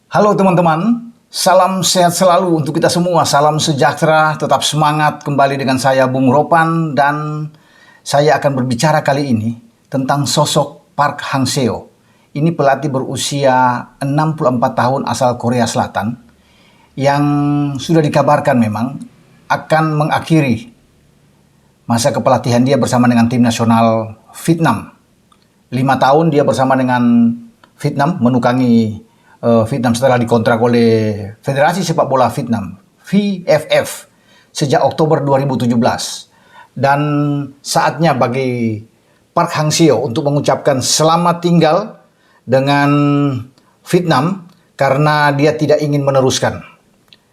Halo teman-teman, salam sehat selalu untuk kita semua, salam sejahtera, tetap semangat kembali dengan saya Bung Ropan dan saya akan berbicara kali ini tentang sosok Park Hang-seo. Ini pelatih berusia 64 tahun asal Korea Selatan yang sudah dikabarkan memang akan mengakhiri masa kepelatihan dia bersama dengan tim nasional Vietnam. 5 tahun dia bersama dengan Vietnam menukangi Vietnam setelah dikontrak oleh Federasi Sepak Bola Vietnam, VFF, sejak Oktober 2017. Dan saatnya bagi Park Hang-seo untuk mengucapkan selamat tinggal dengan Vietnam karena dia tidak ingin meneruskan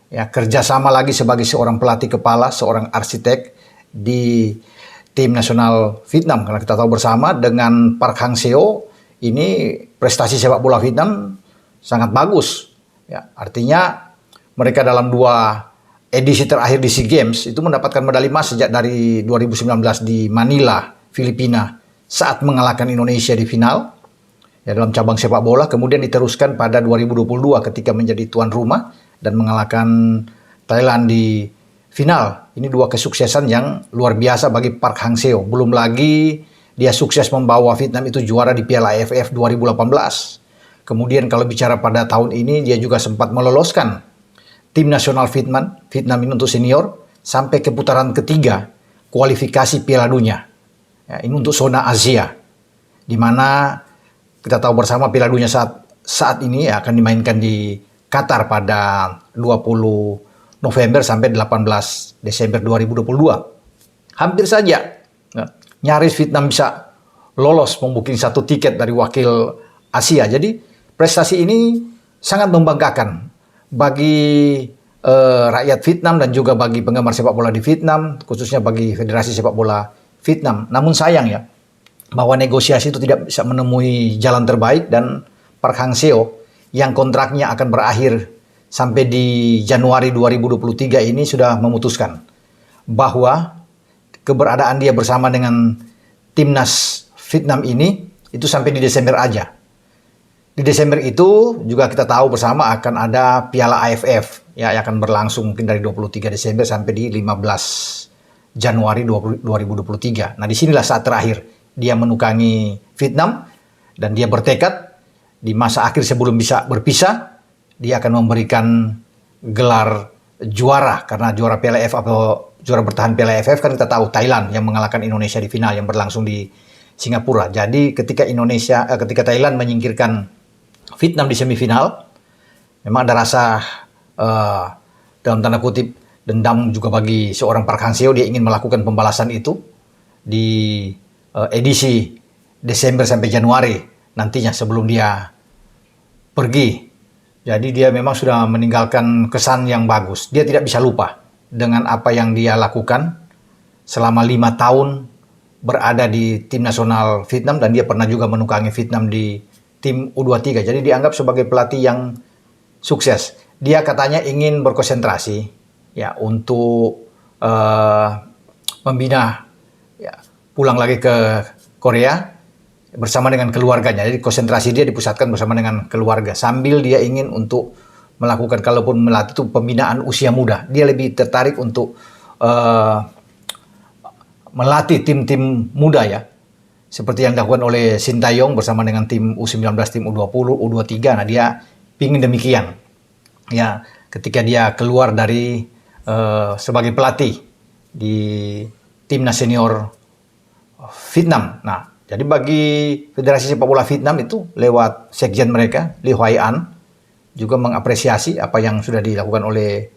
kerjasama lagi sebagai seorang pelatih kepala, seorang arsitek di tim nasional Vietnam. Karena kita tahu bersama dengan Park Hang-seo ini prestasi sepak bola Vietnam sangat bagus. Artinya mereka dalam 2 edisi terakhir di SEA Games itu mendapatkan medali emas sejak dari 2019 di Manila, Filipina, saat mengalahkan Indonesia di final dalam cabang sepak bola. Kemudian diteruskan pada 2022 ketika menjadi tuan rumah dan mengalahkan Thailand di final. Ini 2 kesuksesan yang luar biasa bagi Park Hang-seo. Belum lagi dia sukses membawa Vietnam itu juara di Piala AFF 2018. Kemudian kalau bicara pada tahun ini, dia juga sempat meloloskan tim nasional Vietnam ini untuk senior sampai ke putaran ketiga kualifikasi Piala Dunia. Ini untuk zona Asia, di mana kita tahu bersama Piala Dunia saat ini akan dimainkan di Qatar pada 20 November sampai 18 Desember 2022. Hampir saja, nyaris Vietnam bisa lolos membuking 1 tiket dari wakil Asia. Jadi prestasi ini sangat membanggakan bagi rakyat Vietnam dan juga bagi penggemar sepak bola di Vietnam, khususnya bagi Federasi Sepak Bola Vietnam. Namun sayang bahwa negosiasi itu tidak bisa menemui jalan terbaik dan Park Hang-seo yang kontraknya akan berakhir sampai di Januari 2023 ini sudah memutuskan bahwa keberadaan dia bersama dengan timnas Vietnam ini itu sampai di Desember aja. Di Desember itu juga kita tahu bersama akan ada Piala AFF yang akan berlangsung mungkin dari 23 Desember sampai di 15 Januari 2023. Nah, disinilah saat terakhir dia menukangi Vietnam dan dia bertekad di masa akhir sebelum bisa berpisah, dia akan memberikan gelar juara karena juara Piala AFF atau juara bertahan Piala AFF kan kita tahu Thailand yang mengalahkan Indonesia di final yang berlangsung di Singapura. Jadi ketika Thailand menyingkirkan Vietnam di semifinal, memang ada rasa dalam tanda kutip dendam juga bagi seorang Park Hang-seo. Dia ingin melakukan pembalasan itu di edisi Desember sampai Januari nantinya sebelum dia pergi. Jadi dia memang sudah meninggalkan kesan yang bagus. Dia tidak bisa lupa dengan apa yang dia lakukan selama 5 tahun berada di tim nasional Vietnam dan dia pernah juga menukangi Vietnam di tim U23. Jadi dianggap sebagai pelatih yang sukses. Dia katanya ingin berkonsentrasi untuk membina pulang lagi ke Korea bersama dengan keluarganya. Jadi konsentrasi dia dipusatkan bersama dengan keluarga sambil dia ingin untuk melakukan, kalaupun melatih itu pembinaan usia muda. Dia lebih tertarik untuk melatih tim-tim muda seperti yang dilakukan oleh Sintayong bersama dengan tim U19, tim U20, U23. Nah, dia ingin demikian. Ketika dia keluar dari sebagai pelatih di timnas senior Vietnam. Nah, jadi bagi Federasi Sepak Bola Vietnam itu lewat sekjen mereka, Lee Hoai An, juga mengapresiasi apa yang sudah dilakukan oleh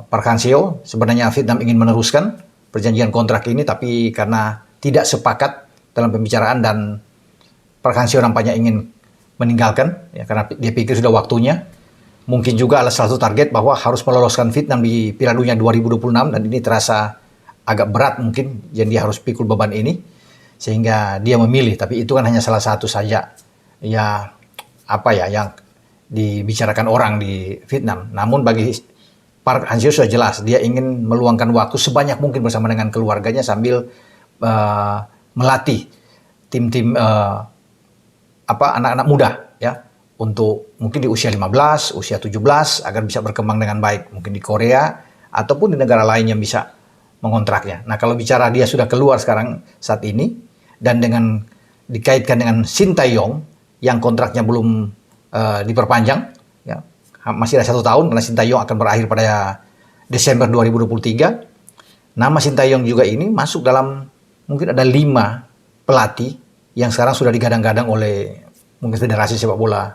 Park Hang-seo. Sebenarnya Vietnam ingin meneruskan perjanjian kontrak ini, tapi karena tidak sepakat dalam pembicaraan dan Park Hang-seo nampaknya ingin meninggalkan karena dia pikir sudah waktunya. Mungkin juga ada salah satu target bahwa harus meloloskan Vietnam di Piala Dunia 2026 dan ini terasa agak berat mungkin, jadi dia harus pikul beban ini sehingga dia memilih. Tapi itu kan hanya salah satu saja yang dibicarakan orang di Vietnam. Namun bagi Park Hang-seo sudah jelas dia ingin meluangkan waktu sebanyak mungkin bersama dengan keluarganya sambil melatih tim-tim anak-anak muda untuk mungkin di usia 15, usia 17 agar bisa berkembang dengan baik. Mungkin di Korea ataupun di negara lain yang bisa mengontraknya. Nah, kalau bicara dia sudah keluar sekarang saat ini dan dengan dikaitkan dengan Shin Tae-yong yang kontraknya belum diperpanjang, ya, masih ada 1 tahun karena Shin Tae-yong akan berakhir pada Desember 2023. Nama Shin Tae-yong juga ini masuk dalam mungkin ada 5 pelatih yang sekarang sudah digadang-gadang oleh mungkin Federasi Sepak Bola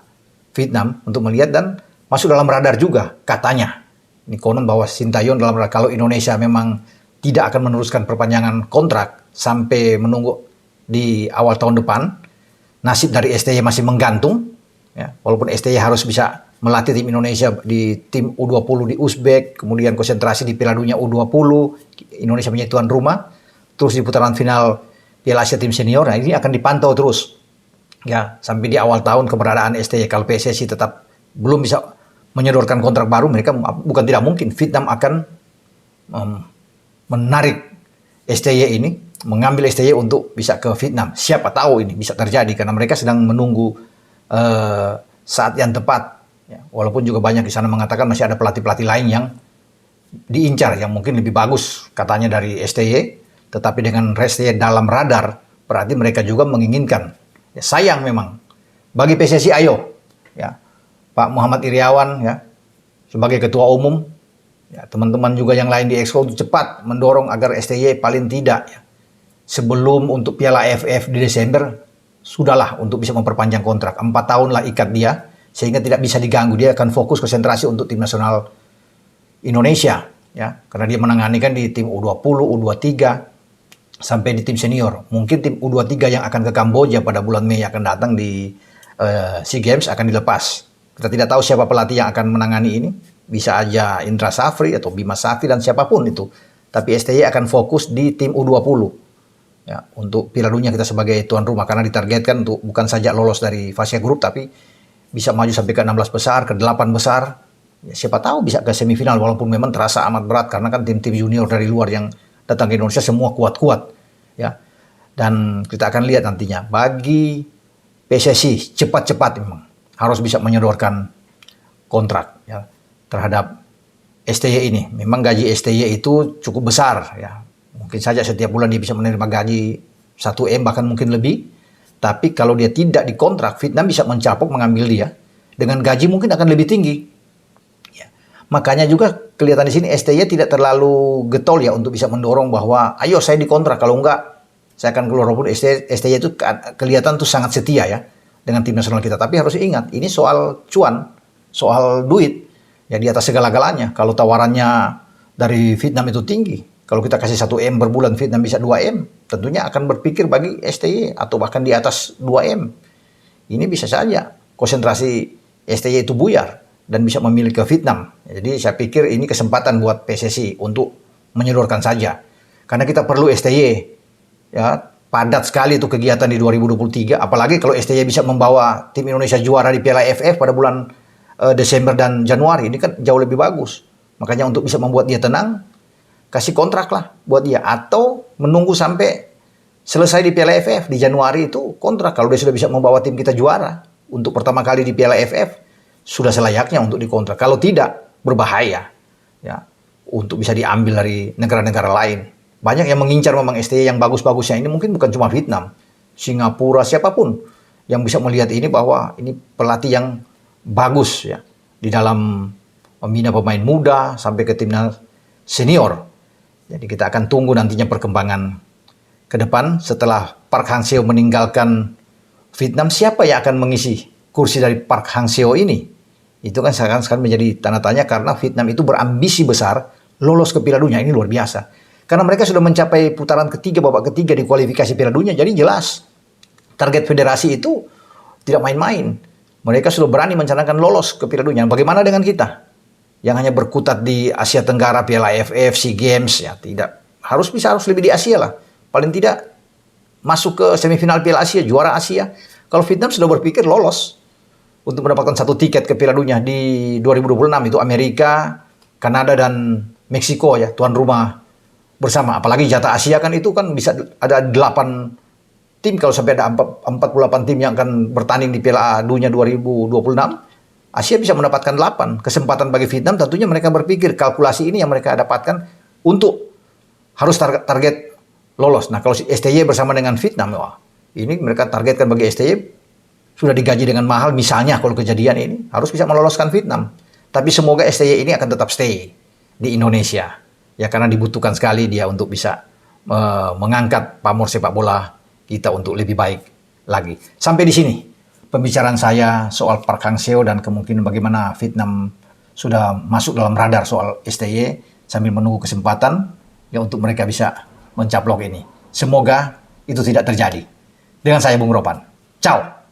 Vietnam untuk melihat dan masuk dalam radar juga katanya. Ini konon bahwa Shin Tae-yong dalam radar kalau Indonesia memang tidak akan meneruskan perpanjangan kontrak sampai menunggu di awal tahun depan, nasib dari STY masih menggantung. Ya, walaupun STY harus bisa melatih tim Indonesia di tim U20 di Uzbek, kemudian konsentrasi di Piala Dunia U20, Indonesia menjadi tuan rumah, terus di putaran final Piala Asia tim senior. Nah, ini akan dipantau terus. Ya, sampai di awal tahun keberadaan STY. Kalau PSSI tetap belum bisa menyodorkan kontrak baru, mereka bukan tidak mungkin Vietnam akan menarik STY ini, mengambil STY untuk bisa ke Vietnam. Siapa tahu ini bisa terjadi karena mereka sedang menunggu saat yang tepat. Ya, walaupun juga banyak di sana mengatakan masih ada pelatih-pelatih lain yang diincar yang mungkin lebih bagus katanya dari STY, tetapi dengan STY dalam radar berarti mereka juga menginginkan. Ya, sayang memang bagi PSSI, ayo ya Pak Muhammad Iriawan ya sebagai ketua umum, ya, teman-teman juga yang lain di Exco untuk cepat mendorong agar STY paling tidak ya, sebelum untuk Piala AFF di Desember sudahlah untuk bisa memperpanjang kontrak 4 tahun lah ikat dia sehingga tidak bisa diganggu. Dia akan fokus konsentrasi untuk tim nasional Indonesia ya karena dia menangani kan di tim U20, U23 sampai di tim senior. Mungkin tim U23 yang akan ke Kamboja pada bulan Mei akan datang di SEA Games akan dilepas. Kita tidak tahu siapa pelatih yang akan menangani ini. Bisa aja Indra Safri atau Bima Sakti dan siapapun itu. Tapi STY akan fokus di tim U20. Ya, untuk Piala Dunia kita sebagai tuan rumah karena ditargetkan untuk bukan saja lolos dari fase grup tapi bisa maju sampai ke 16 besar, ke 8 besar. Ya, siapa tahu bisa ke semifinal walaupun memang terasa amat berat karena kan tim-tim junior dari luar yang datang ke Indonesia semua kuat-kuat ya. Dan kita akan lihat nantinya bagi PSSI cepat-cepat memang harus bisa menyodorkan kontrak ya terhadap STY ini. Memang gaji STY itu cukup besar ya. Mungkin saja setiap bulan dia bisa menerima gaji 1 M bahkan mungkin lebih. Tapi kalau dia tidak dikontrak, Vietnam bisa mencapok mengambil dia dengan gaji mungkin akan lebih tinggi. Ya. Makanya juga kelihatan di sini STY tidak terlalu getol ya untuk bisa mendorong bahwa ayo saya dikontrak, kalau enggak saya akan keluar. Walaupun STY itu kelihatan tuh sangat setia ya dengan tim nasional kita. Tapi harus ingat ini soal cuan, soal duit ya di atas segala-galanya. Kalau tawarannya dari Vietnam itu tinggi, kalau kita kasih 1 M per bulan Vietnam bisa 2 M, tentunya akan berpikir bagi STY atau bahkan di atas 2 M. Ini bisa saja konsentrasi STY itu buyar dan bisa memilih ke Vietnam. Jadi saya pikir ini kesempatan buat PSSI untuk menyodorkan saja. Karena kita perlu STY. Ya, padat sekali itu kegiatan di 2023. Apalagi kalau STY bisa membawa tim Indonesia juara di Piala AFF pada bulan Desember dan Januari. Ini kan jauh lebih bagus. Makanya untuk bisa membuat dia tenang, kasih kontrak lah buat dia. Atau menunggu sampai selesai di Piala AFF di Januari itu kontrak. Kalau dia sudah bisa membawa tim kita juara untuk pertama kali di Piala AFF, sudah selayaknya untuk dikontrak. Kalau tidak, berbahaya ya untuk bisa diambil dari negara-negara lain. Banyak yang mengincar memang STY yang bagus-bagusnya ini, mungkin bukan cuma Vietnam, Singapura, siapapun yang bisa melihat ini bahwa ini pelatih yang bagus ya di dalam membina pemain muda sampai ke timnas senior. Jadi kita akan tunggu nantinya perkembangan ke depan setelah Park Hang-seo meninggalkan Vietnam. Siapa yang akan mengisi kursi dari Park Hang-seo ini? Itu kan sekarang menjadi tanda tanya karena Vietnam itu berambisi besar lolos ke Piala Dunia. Ini luar biasa. Karena mereka sudah mencapai putaran ketiga, babak ketiga di kualifikasi Piala Dunia. Jadi jelas target federasi itu tidak main-main. Mereka sudah berani mencanangkan lolos ke Piala Dunia. Bagaimana dengan kita? Yang hanya berkutat di Asia Tenggara, Piala AFF, SEA Games. Ya tidak. Harus lebih di Asia lah. Paling tidak masuk ke semifinal Piala Asia, juara Asia. Kalau Vietnam sudah berpikir lolos untuk mendapatkan 1 tiket ke Piala Dunia di 2026 itu Amerika, Kanada dan Meksiko ya tuan rumah bersama. Apalagi jatah Asia kan itu kan bisa ada 8 tim, kalau sampai ada 48 tim yang akan bertanding di Piala Dunia 2026, Asia bisa mendapatkan 8 kesempatan bagi Vietnam. Tentunya mereka berpikir kalkulasi ini yang mereka dapatkan untuk harus target lolos. Nah, kalau STY bersama dengan Vietnam, wah, ini mereka targetkan bagi STY sudah digaji dengan mahal. Misalnya kalau kejadian ini harus bisa meloloskan Vietnam. Tapi semoga STY ini akan tetap stay di Indonesia. Ya, karena dibutuhkan sekali dia untuk bisa mengangkat pamor sepak bola kita untuk lebih baik lagi. Sampai di sini pembicaraan saya soal Park Hang-seo dan kemungkinan bagaimana Vietnam sudah masuk dalam radar soal STY, sambil menunggu kesempatan ya untuk mereka bisa mencaplok ini. Semoga itu tidak terjadi. Dengan saya Bung Ropan. Ciao.